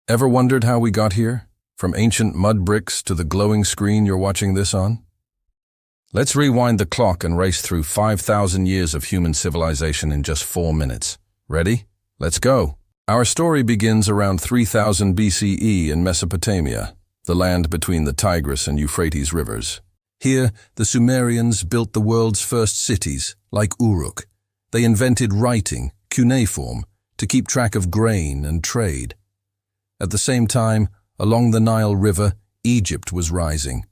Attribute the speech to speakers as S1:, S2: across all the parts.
S1: Ever wondered how we got here? From ancient mud bricks to the glowing screen you're watching this on? Let's rewind the clock and race through 5,000 years of human civilization in just 4 minutes. Ready? Let's go. Our story begins around 3000 BCE in Mesopotamia, the land between the Tigris and Euphrates rivers. Here, the Sumerians built the world's first cities, like Uruk. They invented writing, cuneiform, to keep track of grain and trade. At the same time, along the Nile River, Egypt was rising.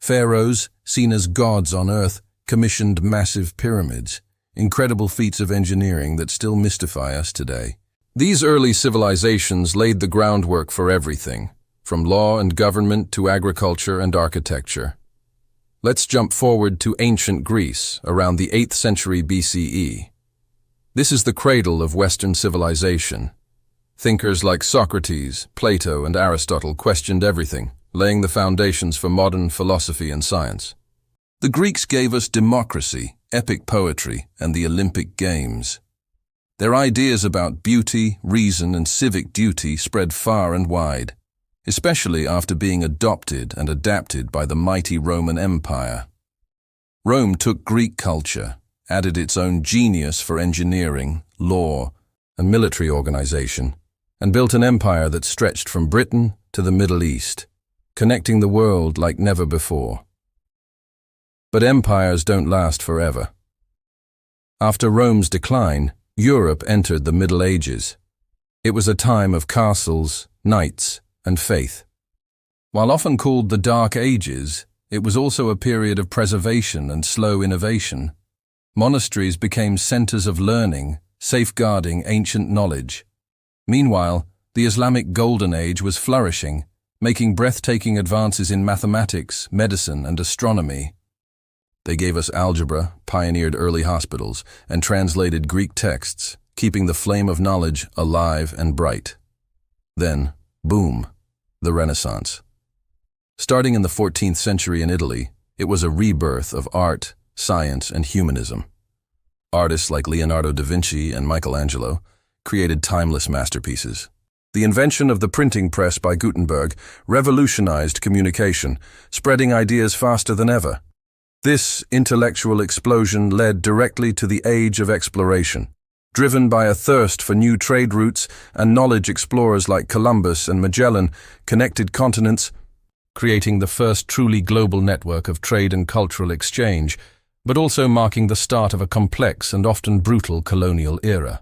S1: Pharaohs, seen as gods on earth, commissioned massive pyramids, incredible feats of engineering that still mystify us today. These early civilizations laid the groundwork for everything, from law and government to agriculture and architecture. Let's jump forward to ancient Greece, around the 8th century BCE. This is the cradle of Western civilization. Thinkers like Socrates, Plato, and Aristotle questioned everything, laying the foundations for modern philosophy and science. The Greeks gave us democracy, epic poetry, and the Olympic Games. Their ideas about beauty, reason, and civic duty spread far and wide, especially after being adopted and adapted by the mighty Roman Empire. Rome took Greek culture, added its own genius for engineering, law, and military organization, and built an empire that stretched from Britain to the Middle East, connecting the world like never before. But empires don't last forever. After Rome's decline, Europe entered the Middle Ages. It was a time of castles, knights, and faith. While often called the Dark Ages, it was also a period of preservation and slow innovation. Monasteries became centers of learning, safeguarding ancient knowledge. Meanwhile, the Islamic Golden Age was flourishing, making breathtaking advances in mathematics, medicine, and astronomy. They gave us algebra, pioneered early hospitals, and translated Greek texts, keeping the flame of knowledge alive and bright. Then, boom, the Renaissance. Starting in the 14th century in Italy, it was a rebirth of art, science, and humanism. Artists like Leonardo da Vinci and Michelangelo created timeless masterpieces. The invention of the printing press by Gutenberg revolutionized communication, spreading ideas faster than ever. This intellectual explosion led directly to the age of exploration. Driven by a thirst for new trade routes, and knowledge explorers like Columbus and Magellan connected continents, creating the first truly global network of trade and cultural exchange, but also marking the start of a complex and often brutal colonial era.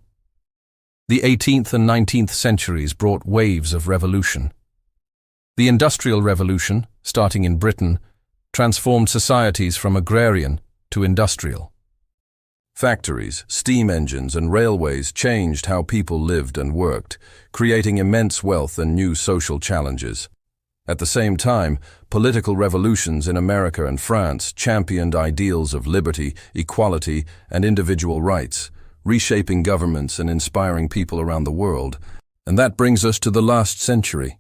S1: The 18th and 19th centuries brought waves of revolution. The Industrial Revolution, starting in Britain, transformed societies from agrarian to industrial. Factories, steam engines, and railways changed how people lived and worked, creating immense wealth and new social challenges. At the same time, political revolutions in America and France championed ideals of liberty, equality, and individual rights, reshaping governments and inspiring people around the world. And that brings us to the last century.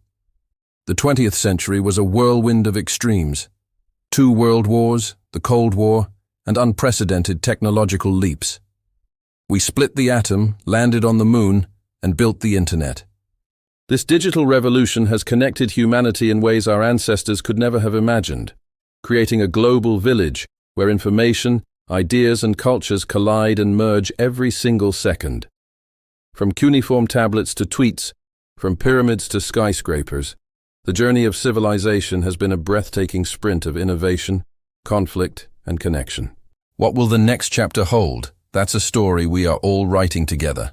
S1: The 20th century was a whirlwind of extremes. 2 world wars, the Cold War, and unprecedented technological leaps. We split the atom, landed on the moon, and built the internet. This digital revolution has connected humanity in ways our ancestors could never have imagined, creating a global village where information, ideas, and cultures collide and merge every single second. From cuneiform tablets to tweets, from pyramids to skyscrapers, the journey of civilization has been a breathtaking sprint of innovation, conflict, and connection. What will the next chapter hold? That's a story we are all writing together.